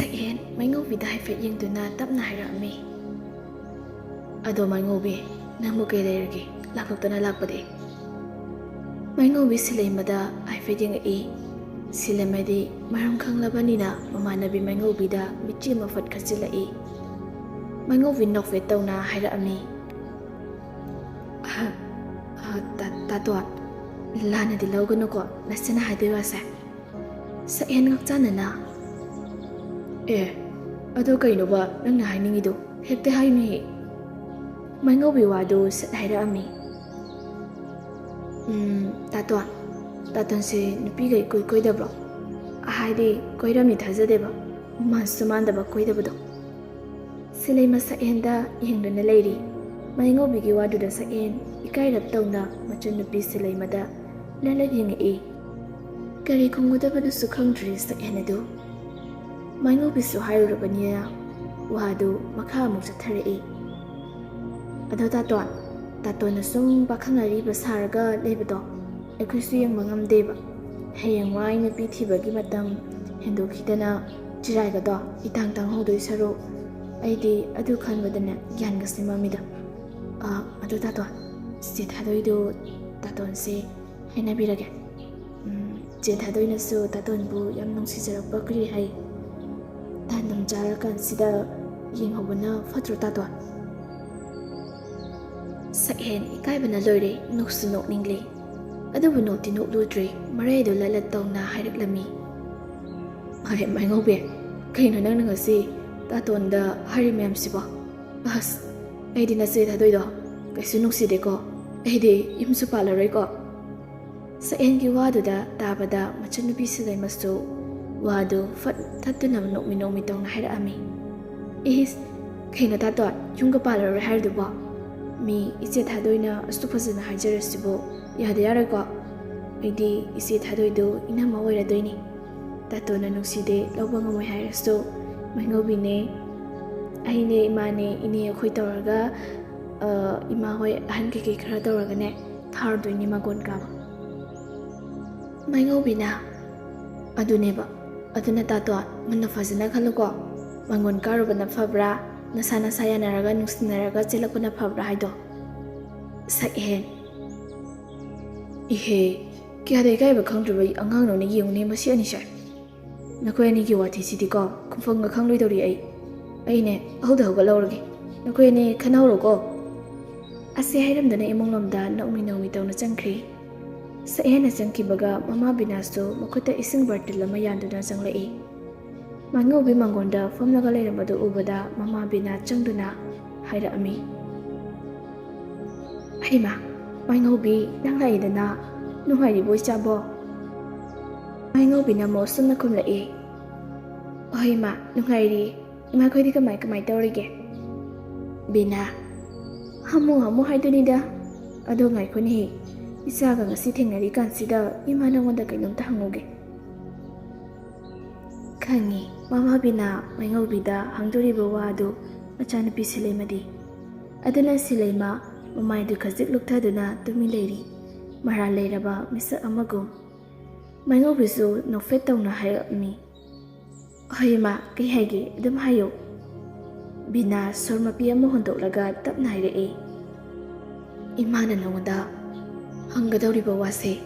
Sakhen Mayngobida haifet yengduna tapna hairami. Ado Mayngobbi nangmu kay leiragi laktokdana lakpade. Mayngobbi silaymada haifet yengai. Silaymadi maram khanglabanina mamanabi Mayngobida michi mafat khasilai. Mayngobbi nokfet tawna hairami. Tatwa lana di lawgano ko nasana hadiwasa. Sakhen ngakchana ado kaino ba nangna hainingido hekte haini. Mayngobbi wado sat hairami. Tatwa tatonse nupiga koidabro ahaidi koiramni thajadeba mansumandaba koidabado. Silayma Sakhenda yengduna leiri. Mayngobbi gi waduda Sakhen ikairap tawna machan nupi silaymada lalat yengai. Kari khungudabadu khangdri Sakhen adu. Mayngobbi su hairurabaniya wadu makha amuk chatharai. Ado tatona sum pakhanariba saraga leibado aikhoisu yengba ngamdeba. Hayengwai nupi thibagi matam hendokhidana chiraigado itang hodoi saru aidi adu khanbadana gyan gasimamida. Ado tatwa se thadoido tatonse hainabirage. Je thadoinasu tatonbu yam nungsijarakpa kri hai. Tanam jarakan sida yenghobana fatro tatwa. Sakhen ikaibana loire noksu nokningle. Adubu nokti nokludre maraido lalat tawna hairuklami. Mayngobbi kaino nangna ngasi tatonda hari mayamsiba. Bas aidi nase thadoido kaisu noksideko aidi imsu palaroiko. Sakhen gi waduda tabada machanupi silaymasu wadu fat tatuna nokmi tawna hairami. Kaino tatwa yunga palaroi hairduba. Mi ise thadoina astu fazana hajarasibo yada yarako. Aidi ise thadoido inama oiradoini. Tatona nukside lawba ngamoi hairasu Mayngobbi ne aine imane ine akhoi tawraga ima hoi ahan keke khara tawraga ne thardoini magon kaba. Mayngobbi na aduneba aduna tatwa manna fazana khaluko mangon karubana fabra nasana sayanaraga nungsinaraga chelakuna fabra haido. Sakhen ihe kiyade kaiba khangdruba angang none yengune masi anisha. Nakoi ani gi wathi sidiko khumfanga khangloi dori aine ahoda hoga lawrage. Nakoi ani khanawro ko. Ase hairamdana imonglomda nokmi tawna changkhri. Sakhen changkibaga mama binasu makuta ising bartil ama yanduna changlai. Mayngobbi mangonda famlaga leirambadu ubada mama bina changduna hairami. Haima Mayngobbi nanglaidana nungairi boi chabo. Mayngobbi na mosumna khumlai. Haima nungairi ima khoidi kamai tawrige. Bina hamu haidunida ado ngai khoni isaga ngasi thengnari kansida ima nangonda kainomta hanguge. Khangi mama bina Mayngobida hangduriba wadu machanupi silaymadi. Aduna silayma mamaidu khajik luktaduna tumi leiri. Mara leiraba misa amagum. Mayngobbisu nokfet tawna hairami. Haima kai haigi adum hayo. Bina sormapi ama hondoklaga tapna hairai. Imana nangonda hanggadawriba wase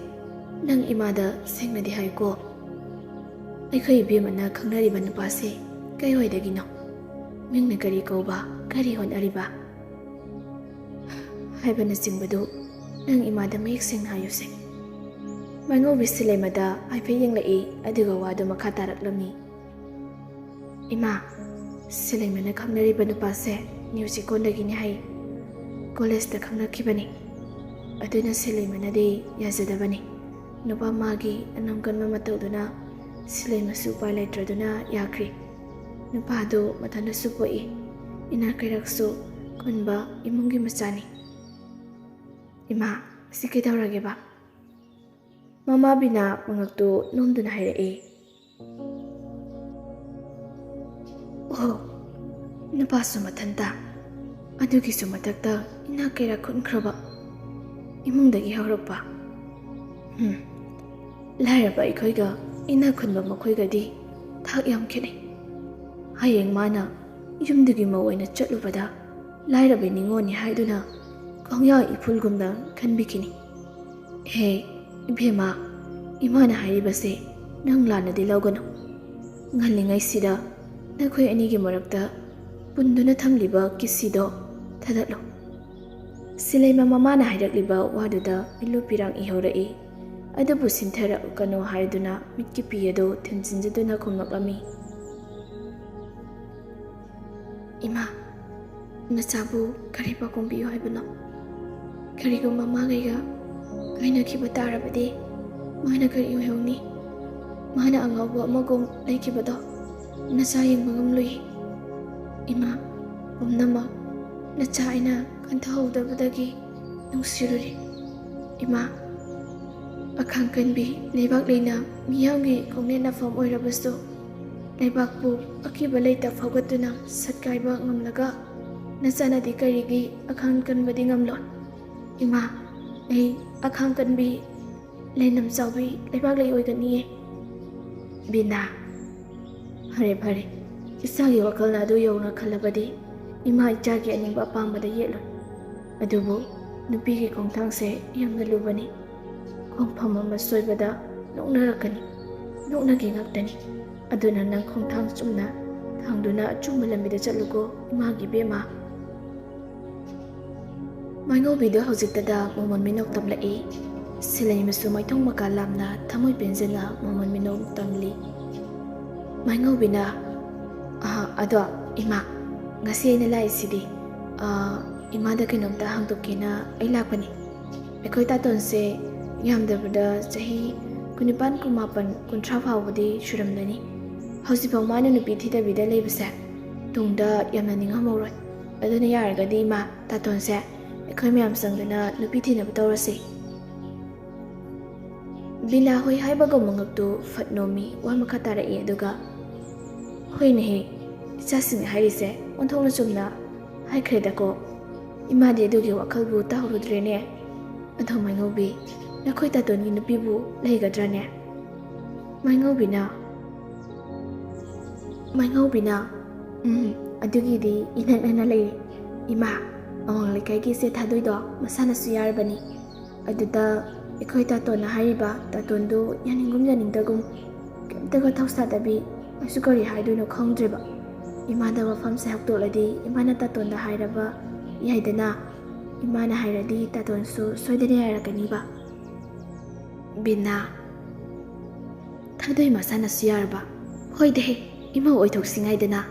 nang imada sengnadi haiko. Aikhoi ibemana khangnariba nupase kai hoidagino mingna kari kauba kari honariba haibana singbadu nang imada mayek seng hayuse. Mayngobbi silaymada haife yenglai aduga wadu makha taraklami. Ima silaymana khangnariba nupase Newsikondagini hai college da khangnakhibani. Aduna silaymanadi yazadabani. Nupa magi anamkanma matawduna silaymasu pailaitraduna yakri. Nupado mathana supoi ina kairaksu kunba imungi machani. Ima sikidawrageba. Mama bina mangaktu nomduna hairai. Oh nupasu mathanta adugisu matakta ina kaira khunkraba imungdagi haurakpa. Lairaba ikhoiga ina khunba makhoigadi thak yam khene. hayeng mana yumdagi mawoina chatlubada lairabe ningoni haiduna kongya ipulgumda khanbikini. He ibema imana hairibase nang lanadi lawgano. Ngallingai sida nakhoi anigi marakta punduna thamliba kisido thadatlo. Silaima mamana hairakliba waduda milu pirang ihorai. Adabu sinthara kano haiduna mitki piyado thenjinjaduna khumnaklami. Ima nachabu kari pakombiyo haibano. Karigumba magaiga kaina kiba tarabadi mana kari yohoni. Mana angabu amagum laikibado nacha yengba ngamloi. Ima umnama nacha aina kanthahudabadagi nungsiruri. Ima akhang kanbi leibak leina miyamgi kongne nafam oirabasto leibakpu akiba leita fagatuna satkaiba ngamlaga nasanadi karigi akhang kanbadi ngamlon. Ima ei akhang kanbi leinam chawbi leibak lei oiganiye. Bina hare phare isagi wakalna adu yawna khalabadi ima ichagi aningba apambada yelon. Adubu nupigi kongthangse yamna lubani. Khongpham ama soibada noknarakani noknagi ngaktani. Aduna nang khongthang chumna thangduna achumba lambida chatlugo imagi bema. Maingobida hojiktada momon minok tamlai. Silai masu maithong makalamna thamoi penjena momon minok tamli. Maingobina ado ima ngasi aina laisidi imada kinomta hangtokina ai lakpani. Ekhoi tatonse yamdabada chahi kunipan kumapan kunthra phawbadi shuramdani. Hausipaw mana nupi thidabida leibase tungda yamna ninghamoroi. Aduna yaragadi ima tatonse ekhoi mayam sangdana nupi thinaba tawrase. Bina hoi haibaga mangaktu fatnomi wa makha tarai aduga hoine he ichasing hairise onthongna chumna haikredako imadi adugi wakhalbu tahurudrene. Adho maingobi nakhoi tatoni nupibu leigadrane. Maingobina adugidi inanana lei. Ima awang lekai se thadoido masana su yarbani. Aduda ekhoi tatona hariba tatondu yaningum yaningdagum kemtaga thausadabi asu kari haiduno khongdreba. Imada wafam se haktoladi imana tatonda hairaba yaidana. Imana hairadi tatonsu soidane yarakaniba. Bina thadoi masana su yarba hoide ima oithoksingaidana.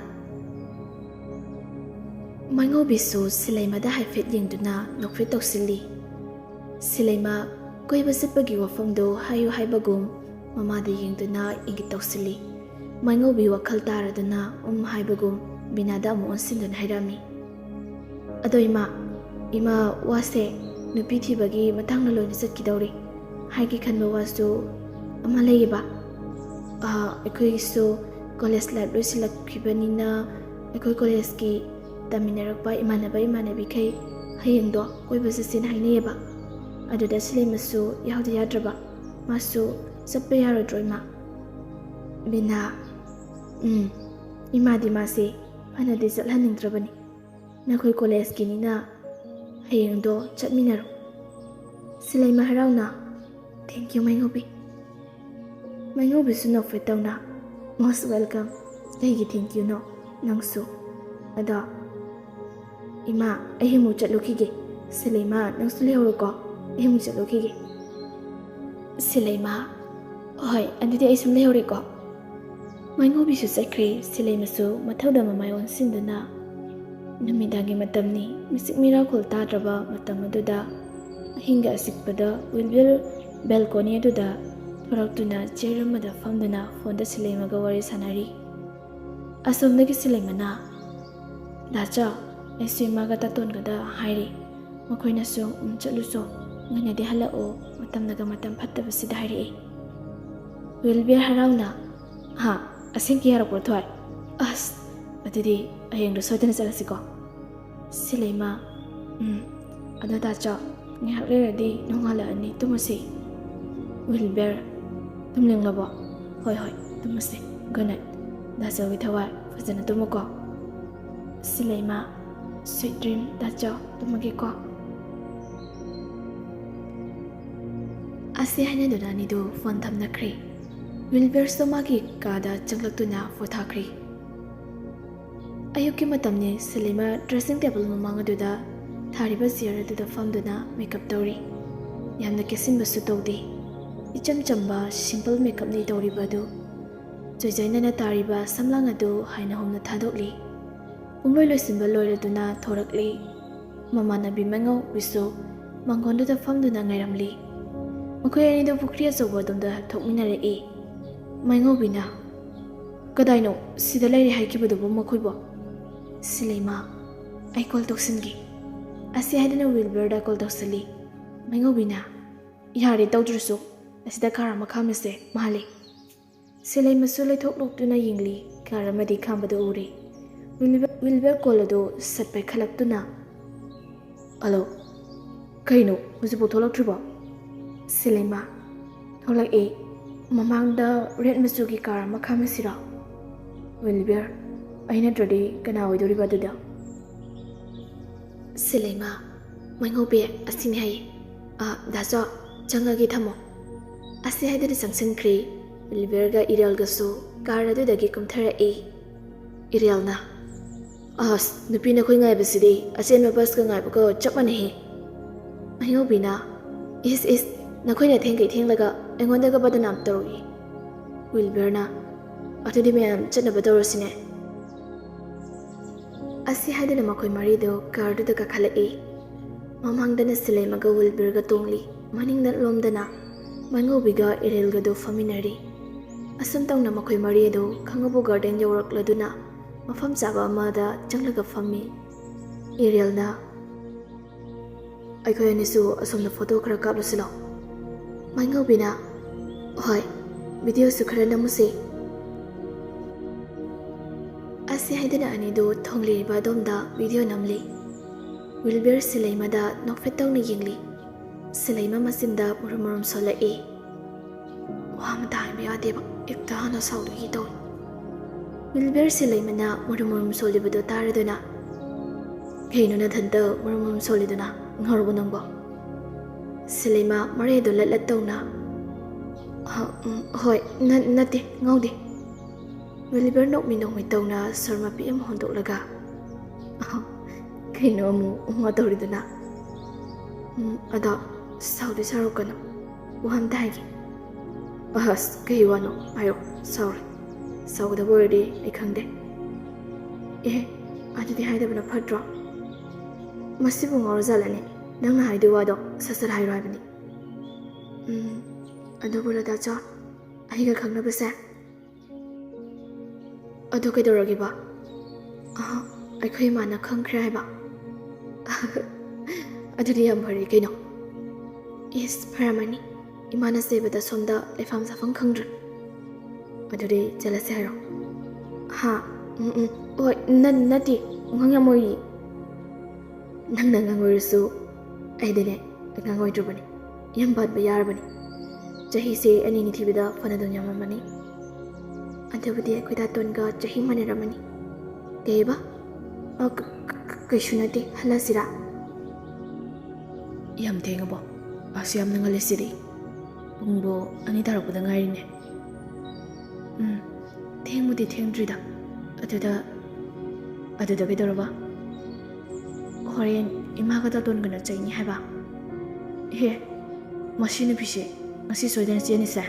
Maingobisu silaimada haifet yengduna nokfit toksilli. Silaima koiba sitpagi wafamdo hayu haibagum mamada yengduna ingit toksilli. Maingobi wakhal taraduna haibagum binada amu onsinduna hairami. Ado ima wase nupi thibagi matangna loina chatkidawri haigi khanba wasu ama leiba. Ekhoisu college life loisilakhibanina ekhoi college ki taminarakpa imanabi khai hayengdo koiba sasin hainayeba. Aduda silaimasu yahda yadraba masu chappa yarodroima. Bina imadi mase phanadi chathaningdrabani. Nakhoi college ki nina hayengdo chatminaro. Silaima harauna thank you Maingobi. Maingobi su nokfetawna most welcome. Aigi thank you no nangsu. Ada ima ahimu chatlukige. Silaima nangsu lehoroko ahimu chatlukige. Silaima hoi adudi ai sum lehoriko. Maingobi su chakre. Silaima su mathauda mamayon sinduna numidangi matamni misik miracle tadraba matam aduda hinga asikpada wilbil balcony aduda thoraktuna cheramada famduna fonda silaimaga wari sanari. Asomdagi silaimana dacha esimaga tatongada hairi makoina so chatluso nganadi halao matamnaga matam phattabasida hairi. Wilbil harauna asingki yarakor thoi as adudi ayengdo soidana chalasiko. Silaima ado dacha ngihak leradi nongala ani tumasi. Wilber tumlinglabo hoi tumasi good night. ꯗꯥꯆꯧꯒꯤ ꯊꯋꯥꯏ ꯐꯖꯅ ꯇꯨꯝꯃꯨꯀꯣ ꯁꯤꯂꯩꯃ sweet dream ꯗꯥꯆꯧ ꯇꯨꯝꯃꯒꯦꯀꯣ ꯑꯁꯤ ꯍꯥꯏꯅꯗꯨꯅ ꯑꯅꯤꯗꯨ phone ꯊꯝꯅꯈ꯭ꯔꯦ ꯋꯤꯜꯕꯔꯁꯇꯣ ꯃꯥꯒꯤ ꯀꯥꯗ ꯆꯪꯂꯛꯇꯨꯅ ꯄꯣꯊꯥꯈ꯭ꯔꯦ ꯑꯌꯨꯛꯀꯤ ꯃꯇꯝꯅꯤ ꯁꯤꯂꯩꯃ dressing table ꯃꯃꯥꯡ ꯑꯗꯨꯗ ꯊꯥꯔꯤꯕ ꯆꯤꯌꯔ ꯑꯗꯨꯗ ꯐꯝꯗꯨꯅ ꯃꯦꯀꯞ ꯇꯧꯔꯤ ꯌꯥꯝꯅ ꯀꯦꯁꯤꯟꯕꯁꯨ ꯇꯧꯗꯦ ꯏꯆꯝ ꯆꯝꯕ ꯁꯤꯝꯄꯜ ꯃꯦꯀꯞꯅꯤ ꯇꯧꯔꯤꯕ ꯑꯗꯨ ꯆꯣꯏꯖꯩꯅꯅ ꯇꯥꯔꯤꯕ ꯁꯝꯂꯥꯡ ꯑꯗꯨ ꯍꯥꯏꯅ ꯍꯣꯝꯅ ꯊꯥꯗꯣꯛꯂꯤ ꯄꯨꯡꯂꯣꯏ ꯂꯣꯏꯁꯤꯟꯕ ꯂꯣꯏꯔꯗꯨꯅ ꯊꯣꯔꯛꯂꯤ ꯃꯃꯥꯟꯅꯕꯤ ꯃꯉꯧ ꯕꯤꯁꯨ ꯃꯥꯡꯒꯣꯟꯗꯨꯗ ꯐꯝꯗꯨꯅ ꯉꯥꯏꯔꯝꯂꯤ ꯃꯈꯣꯏ ꯑꯅꯤꯗꯨ ꯄꯨꯈ꯭ꯔꯤ ꯑꯆꯧꯕ ꯑꯗꯣꯝꯗ ꯊꯣꯛꯃꯤꯟꯅꯔꯛꯏ ꯃꯉꯧꯕꯤꯅ ꯀꯗꯥꯏꯅꯣ ꯁꯤꯗ ꯂꯩꯔꯦ ꯍꯥꯏꯈꯤꯕꯗꯨꯕꯨ ꯃꯈꯣꯏꯕꯨ ꯁꯤꯂꯩꯃ ꯑꯩ ꯀꯣꯜ ꯇꯧꯁꯤꯟꯒꯦ ꯑꯁꯤ ꯍꯥꯏꯗꯨꯅ ꯋꯤꯜꯕꯔꯗ ꯀꯣꯜ ꯇꯧꯁꯤꯜꯂꯤ ꯃꯉꯧꯕꯤꯅ ꯌꯥꯔꯦ ꯇꯧꯗ꯭ꯔꯁꯨ ꯑꯁꯤꯗ ꯀꯥꯔ ꯑꯃ ꯈꯥꯝꯃꯤꯁꯦ ꯃꯥꯜꯂꯤ ꯁꯤꯂꯩꯃꯁꯨ ꯂꯩꯊꯣꯛꯂꯣꯛꯇꯨꯅ ꯌꯦꯡꯂꯤ ꯀꯥꯔ ꯑꯃꯗꯤ ꯈꯥꯝꯕꯗꯨ ꯎꯔꯤ ꯋꯤꯜꯕꯔ ꯀꯣꯜ ꯑꯗꯨ ꯁꯠ ꯄꯥꯏꯈꯠꯂꯛꯇꯨꯅ ꯍꯜꯂꯣ ꯀꯩꯅꯣ ꯍꯧꯖꯤꯛꯐꯥꯎ ꯊꯣꯛꯂꯛꯇ꯭ꯔꯤꯕꯣ ꯁꯤꯂꯩꯃ ꯊꯣꯛꯂꯛꯑꯦ ꯃꯃꯥꯡꯗ ꯔꯦꯠ ꯃꯆꯨꯒꯤ ꯀꯥꯔ ꯑꯃ ꯈꯥꯝꯃꯤꯁꯤꯔꯣ ꯋꯤꯜꯕꯔ ꯑꯩ ꯅꯠꯇ꯭ꯔꯗꯤ ꯀꯅꯥ ꯑꯣꯏꯗꯣꯔꯤꯕ ꯑꯗꯨꯗ ꯁꯤꯂꯩꯃ ꯃꯉꯧꯕꯤ ꯑꯁꯤꯅꯤ ꯍꯥꯏꯌꯦ ꯗꯥꯆꯧ ꯆꯪꯉꯒꯦ ꯊꯝꯃꯣ ꯑꯁꯤ ꯍꯥꯏꯗꯨꯅ ꯆꯪꯁꯤꯟꯈ꯭ꯔꯦ ꯋꯤꯜꯕꯔꯒ ꯏꯔꯦꯜꯒꯁꯨ ꯀꯥꯔ ꯑꯗꯨꯗꯒꯤ ꯀꯨꯝꯊꯔꯛꯏ ꯏꯔꯦꯜꯅ ꯑꯁ ꯅꯨꯄꯤ ꯅꯈꯣꯏ ꯉꯥꯏꯕꯁꯤꯗꯤ ꯑꯆꯦꯟꯕ ꯕꯁꯀ ꯉꯥꯏꯕꯒ ꯆꯞ ꯃꯥꯟꯅꯩꯍꯦ ꯃꯉꯧꯕꯤꯅ ꯏꯁ ꯅꯈꯣꯏꯅ ꯊꯦꯡꯈꯩ ꯊꯦꯡꯂꯒ ꯑꯩꯉꯣꯟꯗꯒ ꯕꯗꯅꯥꯝ ꯇꯧꯔꯛꯏ ꯋꯤꯜꯕꯔꯅ ꯑꯗꯨꯗꯤ ꯃꯌꯥꯝ ꯆꯠꯅꯕ ꯇꯧꯔꯁꯤꯅꯦ ꯑꯁꯤ ꯍꯥꯏꯗꯨꯅ ꯃꯈꯣꯏ ꯃꯔꯤꯗꯨ ꯀꯥꯔꯗꯨꯗ ꯀꯥꯈꯠꯂꯛꯏ ꯃꯃꯥꯡꯗꯅ ꯁꯤꯂꯩꯃꯒ ꯋꯤꯜꯕꯔꯒ ꯇꯣꯡꯂꯤ ꯃꯅꯤꯡꯗ ꯂꯣꯝꯗꯅ ꯃꯉꯧꯕꯤꯒ ꯏꯔꯦꯜꯒꯗꯨ ꯐꯝꯃꯤꯟꯅꯔꯤ ꯑꯁꯨꯝ ꯇꯧꯅ ꯃꯈꯣꯏ ꯃꯔꯤ ꯑꯗꯨ ꯈꯥꯡꯉꯕꯣꯛ ꯒꯥꯔꯗꯦꯟ ꯌꯧꯔꯛꯂꯗꯨꯅ ꯃꯐꯝ ꯆꯥꯕ ꯑꯃꯗ ꯆꯪꯂꯒ ꯐꯝꯃꯤ ꯏꯔꯦꯜꯅ ꯑꯩꯈꯣꯏ ꯑꯅꯤꯁꯨ ꯑꯁꯣꯝꯗ ꯐꯣꯇꯣ ꯈꯔ ꯀꯥꯞꯂꯨꯁꯤꯂꯣ ꯃꯉꯧꯕꯤꯅ ꯍꯣꯏ ꯚꯤꯗꯤꯑꯣꯁꯨ ꯈꯔ ꯅꯝꯃꯨꯁꯤ ꯑꯁꯤ ꯍꯥꯏꯗꯨꯅ ꯑꯅꯤꯗꯨ ꯊꯣꯡꯂꯤꯕ ꯑꯗꯣꯝꯗ ꯚꯤꯗꯤꯑꯣ ꯅꯝꯂꯤ ꯋꯤꯜꯕꯔ ꯁꯤꯂꯩꯃꯗ ꯅꯣꯛꯐꯦꯠ ꯇꯧꯅ ꯌꯦꯡꯂꯤ ꯁꯤꯂꯩꯃ ꯃꯆꯤꯟꯗ ꯃꯨꯔꯨꯝ ꯃꯨꯔꯨꯝ ꯁꯣꯜꯂꯛꯏ ꯋꯥ ꯑꯃꯇ ꯍꯥꯏꯕ ꯌꯥꯗꯦꯕ ꯍꯦꯛꯇ ꯍꯥꯟꯅ ꯁꯥꯎꯗꯨꯒꯤ ꯇꯧꯏ ꯋꯤꯜꯕꯔ ꯁꯤꯂꯩꯃꯅ ꯃꯨꯔꯨꯝ ꯃꯨꯔꯨꯝ ꯁꯣꯜꯂꯤꯕꯗꯨ ꯇꯥꯔꯗꯨꯅ ꯀꯩꯅꯣ ꯅꯊꯟꯇ ꯃꯨꯔꯨꯝ ꯃꯨꯔꯨꯝ ꯁꯣꯜꯂꯤꯗꯨꯅ ꯉꯥꯎꯔꯕꯣ ꯅꯪꯕꯣ ꯁꯤꯂꯩꯃ ꯃꯔꯩꯗꯨ ꯂꯠꯂꯠ ꯇꯧꯅ ꯍꯣꯏ ꯅꯠꯇꯦ ꯉꯥꯎꯗꯦ ꯋꯤꯜꯕꯔ ꯅꯣꯛꯃꯤ ꯅꯣꯛꯃꯤ ꯇꯧꯅ ꯁꯣꯔ ꯃꯄꯤ ꯑꯃ ꯍꯣꯟꯗꯣꯛꯂꯒ ꯀꯩꯅꯣ ꯑꯃꯨꯛ ꯎꯝꯃ ꯇꯧꯔꯤꯗꯨꯅ ꯑꯗꯣ ꯁꯥꯎꯗꯤ ꯁꯥꯎꯔꯛꯀꯅꯨ ꯋꯥ ꯑꯝꯇ ꯍꯥꯏꯒꯦ ꯑꯁ ꯀꯩ ꯋꯥꯅꯣ ꯍꯥꯏꯔꯣ ꯁꯥꯎꯔꯦ ꯁꯥꯎꯒꯗꯕ ꯑꯣꯏꯔꯗꯤ ꯑꯩ ꯈꯪꯗꯦ ꯑꯗꯨꯗꯤ ꯍꯥꯏꯗꯕꯅ ꯐꯠꯇ꯭ꯔꯣ ꯃꯁꯤꯕꯨ ꯉꯥꯎꯔꯖꯥꯠꯂꯅꯦ ꯅꯪꯅ ꯍꯥꯏꯗꯣꯏ ꯋꯥꯗꯣ ꯁꯠ ꯁꯠ ꯍꯥꯏꯔꯣ ꯍꯥꯏꯕꯅꯤ ꯑꯗꯨꯕꯨ ꯗꯥꯆꯧ ꯑꯩꯒ ꯈꯪꯅꯕꯁꯦ ꯑꯗꯨ ꯀꯩꯗꯧꯔꯒꯦꯕ ꯑꯩꯈꯣꯏ ꯏꯃꯥꯅ ꯈꯪꯈ꯭ꯔꯦ ꯍꯥꯏꯕ ꯑꯗꯨꯗꯤ ꯌꯥꯝ ꯐꯔꯦ ꯀꯩꯅꯣ ꯏꯁ ꯐꯔꯝꯃꯅꯤ ꯏꯃꯥꯅ ꯆꯩꯕꯗ ꯁꯣꯝꯗ ꯂꯩꯐꯝ ꯆꯥꯐꯝ ꯈꯪꯗ꯭ꯔꯦ ꯑꯗꯨꯗꯤ ꯆꯠꯂꯁꯦ ꯍꯥꯏꯔꯣ ꯍꯣꯏ ꯅꯠꯇꯦ ꯉꯥꯡꯉꯝꯃꯣꯏ ꯅꯪꯅ ꯉꯥꯡꯉꯣꯏꯔꯁꯨ ꯑꯩꯗꯤꯅꯦ ꯉꯥꯡꯉꯣꯏꯗ꯭ꯔꯕꯅꯤ ꯌꯥꯝ ꯄꯥꯟꯕ ꯌꯥꯔꯕꯅꯤ ꯆꯍꯤꯁꯦ ꯑꯅꯤꯅꯤ ꯊꯤꯕꯗ ꯐꯅꯗꯨꯝ ꯌꯥꯝꯃꯝꯃꯅꯤ ꯑꯗꯨꯕꯨꯗꯤ ꯑꯩꯈꯣꯏ ꯗꯥꯇꯣꯟꯒ ꯆꯍꯤ ꯃꯥꯟꯅꯔꯝꯃꯅꯤ ꯀꯩꯕ ꯀꯩꯁꯨ ꯅꯠꯇꯦ ꯍꯜꯂꯁꯤꯔꯥ ꯌꯥꯝ ꯊꯦꯡꯉꯕꯣ ꯑꯁ ꯌꯥꯝꯅ ꯉꯜꯂꯤꯁꯤꯗꯤ ꯄꯨꯡꯕꯨ 2 ꯇꯥꯔꯛꯄꯗ ꯉꯥꯏꯔꯤꯅꯦ ꯊꯦꯡꯕꯨꯗꯤ ꯊꯦꯡꯗ꯭ꯔꯤꯗ ꯑꯗꯨꯗ ꯀꯩꯗꯧꯔꯕ ꯍꯣꯔꯦꯟ ꯏꯃꯥꯒ ꯗꯥꯇꯣꯟꯒꯅ ꯆꯩꯅꯤ ꯍꯥꯏꯕ ꯃꯁꯤ ꯅꯨꯄꯤꯁꯦ ꯉꯁꯤ ꯁꯣꯏꯗꯅ ꯆꯦꯟꯅꯤꯁꯦ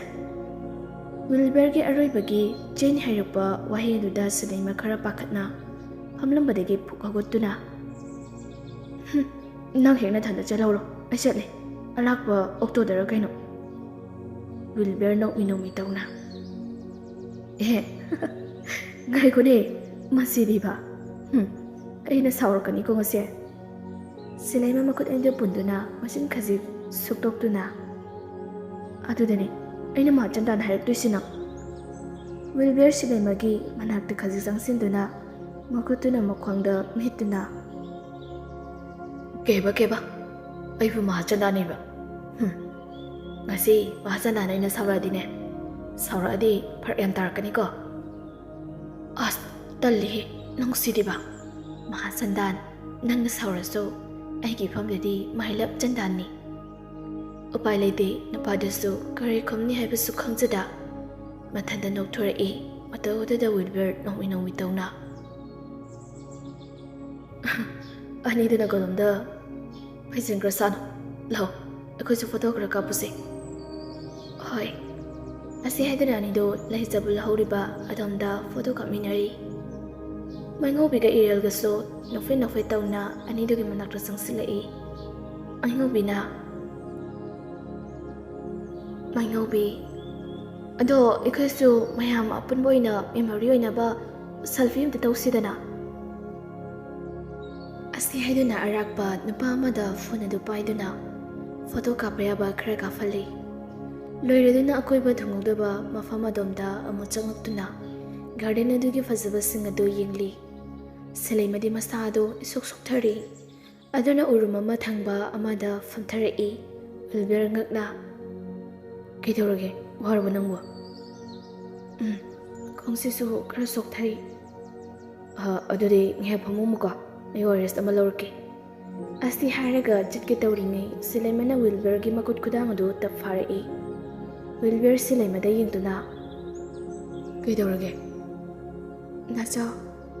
ꯋꯤꯜꯕꯔꯒꯤ ꯑꯔꯣꯏꯕꯒꯤ ꯆꯦꯟ ꯍꯥꯏꯔꯛꯄ ꯋꯥꯍꯩ ꯑꯗꯨꯗ ꯁꯤꯂꯩꯃ ꯈꯔ ꯄꯥꯈꯠꯅ ꯐꯝꯂꯝꯕꯗꯒꯤ ꯐꯨꯛ ꯍꯧꯒꯠꯇꯨꯅ ꯅꯪ ꯍꯦꯛ ꯅꯊꯟꯗ ꯆꯠꯍꯧꯔꯣ ꯑꯩ ꯆꯠꯂꯦ ꯑꯂꯥꯛꯄ ꯑꯣꯛꯇꯣꯗꯔ ꯀꯩꯅꯣ ꯋꯤꯜꯕꯔ ꯅꯣꯛꯃꯤ ꯅꯣꯛꯃꯤ ꯇꯧꯅ ꯉꯥꯏꯈꯣꯅꯦ ꯃꯁꯤꯗꯤꯕ ꯑꯩꯅ ꯁꯥꯎꯔꯛꯀꯅꯤꯀꯣ ꯉꯁꯤ ꯁꯤꯂꯩꯃ ꯃꯈꯨꯠ ꯑꯅꯤꯗꯨ ꯄꯨꯟꯗꯨꯅ ꯃꯆꯤꯟ ꯈꯖꯤꯛ ꯁꯨꯛꯇꯣꯛꯇꯨꯅ ꯑꯗꯨꯗꯅꯦ ꯑꯩꯅ ꯃꯥꯆꯟ ꯇꯥꯅ ꯍꯥꯏꯔꯛꯇꯣꯏꯁꯤꯅ ꯋꯤꯜꯕꯔ ꯁꯤꯂꯩꯃꯒꯤ ꯃꯅꯥꯛꯇ ꯈꯖꯤꯛ ꯆꯪꯁꯤꯟꯗꯨꯅ ꯃꯈꯨꯠꯇꯨꯅ ꯃꯈ꯭ꯋꯥꯡꯗ ꯃꯤꯠꯇꯨꯅ ꯀꯩꯕ ꯑꯩꯕꯨ ꯃꯍꯥꯆꯟꯗꯥꯅꯦꯕ ꯉꯁꯤ ꯃꯍꯥꯆꯟꯗꯥꯅ ꯑꯩꯅ ꯁꯥꯎꯔꯛꯑꯗꯤꯅꯦ ꯐꯔꯛ ꯌꯥꯝ ꯇꯥꯔꯛꯀꯅꯤꯀꯣ ꯑꯁ ꯇꯜꯂꯤꯍꯦ ꯅꯨꯡꯁꯤꯗꯤꯕ ꯃꯍꯥ ꯆꯟꯗꯥꯟ ꯅꯪꯅ ꯁꯥꯎꯔꯁꯨ ꯑꯩꯒꯤ ꯏꯐꯝꯗꯗꯤ ꯃꯍꯩꯂꯞ ꯆꯟꯗꯥꯟꯅꯤ ꯎꯄꯥꯏ ꯂꯩꯇꯦ ꯅꯨꯄꯥꯗꯨꯁꯨ ꯀꯔꯤ ꯈꯨꯝꯅꯤ ꯍꯥꯏꯕꯁꯨ ꯈꯪꯖꯗ ꯃꯊꯟꯇ ꯅꯣꯛꯊꯣꯔꯛꯏ ꯃꯇꯧ ꯑꯗꯨꯗ ꯋꯤꯜꯕꯔ ꯅꯣꯡꯃꯤ ꯅꯣꯡꯃꯤ ꯇꯧꯅ ꯑꯅꯤꯗꯨꯅ ꯀꯣꯂꯣꯝꯗ ꯐꯩꯖꯤꯟꯈ꯭ꯔ ꯁꯥꯅꯣ ꯂꯥꯛꯑꯣ ꯑꯩꯈꯣꯏꯁꯨ ꯐꯣꯇꯣ ꯈꯔ ꯀꯥꯞꯄꯨꯁꯦ ꯍꯣꯏ ꯑꯁꯤ ꯍꯥꯏꯗꯨꯅ ꯑꯅꯤꯗꯨ ꯂꯩꯖꯕ ꯂꯧꯍꯧꯔꯤꯕ ꯑꯗꯣꯝꯗ ꯐꯣꯇꯣ ꯀꯥꯞꯃꯤꯟꯅꯔꯤ ꯃꯩꯉꯧꯕꯤꯒ ꯏꯔꯦꯜꯒꯁꯨ ꯅꯣꯛꯐꯦꯠ ꯅꯣꯛꯐꯦꯠ ꯇꯧꯅ ꯑꯅꯤꯗꯨꯒꯤ ꯃꯅꯥꯛꯇ ꯆꯪꯁꯤꯜꯂꯛꯏ ꯃꯩꯉꯧꯕꯤꯅ ꯃꯩꯉꯧꯕꯤ ꯑꯗꯣ ꯑꯩꯈꯣꯏꯁꯨ ꯃꯌꯥꯝ ꯑꯄꯨꯟꯕ ꯑꯣꯏꯅ ꯃꯦꯃꯣꯔꯤ ꯑꯣꯏꯅꯕ ꯁꯦꯜꯐꯤ ꯑꯃꯇ ꯇꯧꯁꯤꯗꯅ ꯑꯁꯤ ꯍꯥꯏꯗꯨꯅ ꯑꯔꯥꯛꯄ ꯅꯨꯄꯥ ꯑꯃꯗ ꯐꯣꯟ ꯑꯗꯨ ꯄꯥꯏꯗꯨꯅ ꯐꯣꯇꯣ ꯀꯥꯞꯄ ꯌꯥꯕ ꯈꯔ ꯀꯥꯞꯍꯜꯂꯤ ꯂꯣꯏꯔꯗꯨꯅ ꯑꯀꯣꯏꯕ ꯊꯨꯡꯍꯧꯗꯕ ꯃꯐꯝ ꯑꯗꯣꯝꯗ ꯑꯃꯨꯛ ꯆꯪꯉꯛꯇꯨꯅ ꯒꯥꯔꯗꯦꯟ ꯑꯗꯨꯒꯤ ꯐꯖꯕꯁꯤꯡ ꯑꯗꯨ ꯌꯦꯡꯂꯤ ꯁꯤꯂꯩꯃꯗꯤ ꯃꯁꯥ ꯑꯗꯨ ꯏꯁꯣꯛ ꯁꯣꯛꯊꯔꯤ ꯑꯗꯨꯅ ꯎꯔꯨꯝ ꯑꯃ ꯊꯪꯕ ꯑꯃꯗ ꯐꯝꯊꯔꯛꯏ ꯋꯤꯜꯕꯔ ꯉꯛꯅ ꯀꯩꯗꯧꯔꯒꯦ ꯋꯥꯔꯕ ꯅꯪꯕꯨ ꯈꯣꯡꯁꯤꯁꯨ ꯈꯔ ꯁꯣꯛꯊꯔꯤ ꯑꯗꯨꯗꯤ ꯉꯥꯏꯍꯥꯛ ꯐꯝꯃꯨꯀꯣ ꯑꯩ ꯑꯣꯔꯦꯁ ꯑꯃ ꯂꯧꯔꯛꯀꯦ ꯑꯁꯤ ꯍꯥꯏꯔꯒ ꯆꯠꯀꯦ ꯇꯧꯔꯤꯉꯩ ꯁꯤꯂꯩꯃꯅ ꯋꯤꯜꯕꯔꯒꯤ ꯃꯈꯨꯠ ꯈꯨꯗꯥꯡ ꯑꯗꯨ ꯇꯞ ꯐꯥꯔꯛꯏ ꯋꯤꯜꯕꯔ ꯁꯤꯂꯩꯃꯗ ꯌꯦꯡꯗꯨꯅ ꯀꯩꯗꯧꯔꯒꯦ ꯅꯥꯆꯥꯎ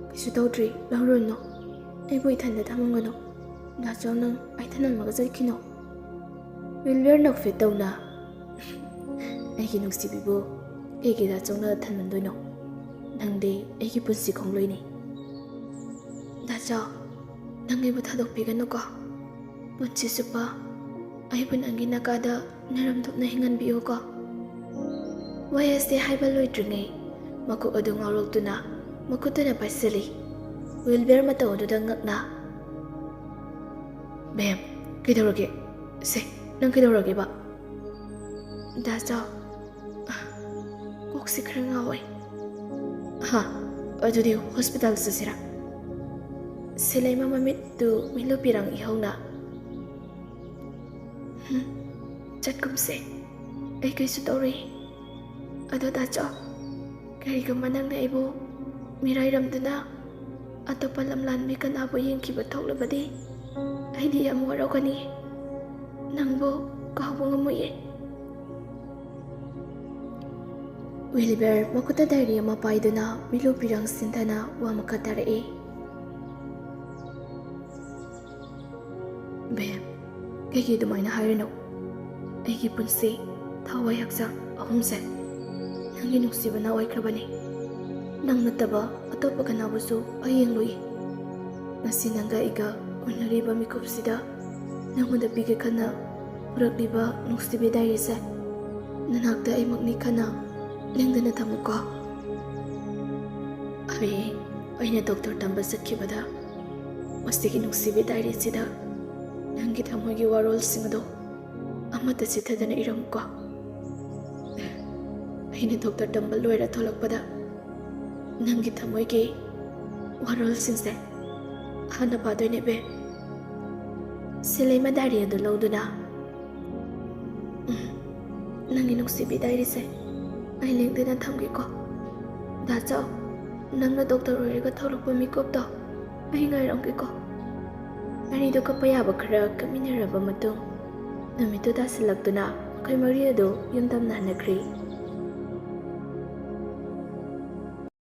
ꯀꯩꯁꯨ ꯇꯧꯗ꯭ꯔꯤ ꯂꯧꯔꯨꯅꯨ ꯑꯩꯕꯨ ꯏꯊꯟꯗ ꯊꯝꯃꯝꯒꯅꯨ ꯅꯥꯆꯥꯎ ꯅꯪ ꯑꯩ ꯊꯅꯝꯃꯒ ꯆꯠꯈꯤꯅꯣ ꯋꯤꯜꯕꯔ ꯅꯣꯛꯐꯦꯠ ꯇꯧꯅ ꯑꯩꯒꯤ ꯅꯨꯡꯁꯤꯕꯤꯕꯨ ꯀꯩꯒꯤ ꯅꯥꯆꯥꯎꯅ ꯊꯟꯃꯟꯗꯣꯏꯅꯣ ꯅꯪꯗꯤ ꯑꯩꯒꯤ ꯄꯨꯟꯁꯤ ꯈꯣꯡꯂꯣꯏꯅꯤ ꯅꯥꯆꯥꯎ ꯅꯪ ꯑꯩꯕꯨ ꯊꯥꯗꯣꯛꯄꯤꯒꯅꯨꯀꯣ ꯄꯨꯟꯁꯤ ꯆꯨꯞꯄ ꯑꯩꯕꯨ ꯅꯪꯒꯤ ꯅꯥꯀꯥꯗ ꯅꯔꯝꯗꯣꯛꯅ ꯍꯤꯡꯍꯟꯕꯤꯌꯨꯀꯣ ꯋꯥꯍꯩ ꯑꯁꯤ ꯍꯥꯏꯕ ꯂꯣꯏꯗ꯭ꯔꯤꯉꯩ ꯃꯀꯣꯛ ꯑꯗꯨ ꯉꯥꯎꯔꯣꯛꯇꯨꯅ ꯃꯈꯨꯠꯇꯨꯅ ꯄꯥꯏꯁꯤꯜꯂꯤ ꯋꯤꯜꯕꯔ ꯃꯇꯧ ꯑꯗꯨꯗ ꯉꯛꯅ ꯃꯦꯝ ꯀꯩꯗꯧꯔꯒꯦ ꯁꯦ ꯅꯪ ꯀꯩꯗꯧꯔꯒꯦꯕ ꯗꯥꯆꯥꯎ ꯀꯣꯛꯁꯤ ꯈꯔ ꯉꯥꯎꯋꯦ ꯑꯗꯨꯗꯤ ꯍꯣꯁꯄꯤꯇꯥꯜ ꯆꯠꯁꯤꯔꯥ ꯁꯤꯂꯩꯃ ꯃꯃꯤꯠꯇꯨ ꯃꯤꯠꯂꯨ ꯄꯤꯔꯥꯡ ꯏꯍꯧꯅ ꯆꯠꯀꯨꯝꯁꯦ ꯑꯩ ꯀꯩꯁꯨ ꯇꯧꯔꯤ ꯑꯗꯣ ꯗꯥꯆꯥꯎ ꯀꯔꯤꯒꯨꯝꯕ ꯅꯪꯅ ꯑꯩꯕꯨ ꯃꯤꯔꯥꯏꯔꯝꯗꯨꯅ ꯑꯇꯣꯞꯄ ꯂꯝꯂꯥꯟꯕꯤ ꯀꯅꯥꯕꯨ ꯌꯦꯡꯈꯤꯕ ꯊꯣꯛꯂꯕꯗꯤ ꯑꯩꯗꯤ ꯌꯥꯝ ꯋꯥꯔꯧꯒꯅꯤ ꯅꯪꯕꯨ ꯀꯥꯎꯕ ꯉꯝꯃꯣꯏꯌꯦ ꯋꯤꯜꯕꯔ ꯃꯈꯨꯠꯇ ꯗꯥꯏꯔꯤ ꯑꯃ ꯄꯥꯏꯗꯨꯅ ꯃꯤꯠꯂꯨ ꯄꯤꯔꯥꯡ ꯁꯤꯟꯊꯅ ꯋꯥ ꯃꯈꯥ ꯇꯥꯔꯛꯏ ꯃꯦꯝ ꯀꯩꯒꯤ ꯑꯗꯨꯃꯥꯏꯅ ꯍꯥꯏꯔꯤꯅꯣ ꯑꯩꯒꯤ ꯄꯨꯟꯁꯤ ꯊꯋꯥꯏ ꯍꯛꯆꯥꯡ ꯑꯍꯨꯝꯁꯦ ꯅꯪꯒꯤ ꯅꯨꯡꯁꯤꯕꯅ ꯑꯣꯏꯈ꯭ꯔꯕꯅꯤ ꯅꯪ ꯅꯠꯇꯕ ꯑꯇꯣꯞꯄ ꯀꯅꯥꯕꯨꯁꯨ ꯑꯩ ꯌꯦꯡꯂꯨꯏ ꯉꯁꯤ ꯅꯪꯒ ꯑꯩꯒ ꯎꯅꯔꯤꯕ ꯃꯤꯀꯨꯞꯁꯤꯗ ꯅꯪꯉꯣꯟꯗ ꯄꯤꯒꯦ ꯈꯟꯅ ꯄꯨꯔꯛꯂꯤꯕ ꯅꯨꯡꯁꯤꯕꯤ ꯗꯥꯏꯔꯤꯁꯦ ꯅꯅꯥꯛꯇ ꯑꯩꯃꯛꯅꯤ ꯈꯟꯅ ꯂꯦꯡꯗꯅ ꯊꯝꯃꯨꯀꯣ ꯍꯌꯦꯡ ꯑꯩꯅ ꯗꯣꯛꯇꯔ ꯇꯝꯕ ꯆꯠꯈꯤꯕꯗ ꯃꯁꯤꯒꯤ ꯅꯨꯡꯁꯤꯕꯤ ꯗꯥꯏꯔꯤꯁꯤꯗ ꯅꯪꯒꯤ ꯊꯃꯣꯏꯒꯤ ꯋꯥꯔꯣꯜꯁꯤꯡ ꯑꯗꯣ ꯑꯃꯠꯇ ꯆꯤꯊꯗꯅ ꯏꯔꯝꯃꯨꯀꯣ ꯑꯩꯅ ꯗꯣꯛꯇꯔ ꯇꯝꯕ ꯂꯣꯏꯔ ꯊꯣꯛꯂꯛꯄꯗ ꯅꯪꯒꯤ ꯊꯃꯣꯏꯒꯤ ꯋꯥꯔꯣꯜꯁꯤꯡꯁꯦ ꯍꯥꯟꯅ ꯄꯥꯗꯣꯏꯅꯦ ꯕꯦ ꯁꯤꯂꯩꯃ ꯗꯥꯏꯔꯤ ꯑꯗꯨ ꯂꯧꯗꯨꯅ ꯅꯪꯒꯤ ꯅꯨꯡꯁꯤꯕꯤ ꯗꯥꯏꯔꯤꯁꯦ ꯑꯩ ꯂꯦꯡꯗꯅ ꯊꯝꯒꯦꯀꯣ ꯗꯥꯆꯥꯎ ꯅꯪꯅ ꯗꯣꯛꯇꯔ ꯑꯣꯏꯔꯒ ꯊꯣꯛꯂꯛꯄ ꯃꯤꯀꯨꯞꯇꯣ ꯑꯩ ꯉꯥꯏꯔꯝꯒꯦꯀꯣ ꯑꯅꯤꯗꯨ ꯀꯞꯄ ꯌꯥꯕ ꯈꯔ ꯀꯞꯃꯤꯟꯅꯔꯕ ꯃꯇꯨꯡ ꯅꯨꯃꯤꯠꯇꯨ ꯇꯥꯁꯤꯜꯂꯛꯇꯨꯅ ꯃꯈꯣꯏ ꯃꯔꯤ ꯑꯗꯨ ꯌꯨꯝ ꯇꯝꯅ ꯍꯟꯅꯈ꯭ꯔꯤ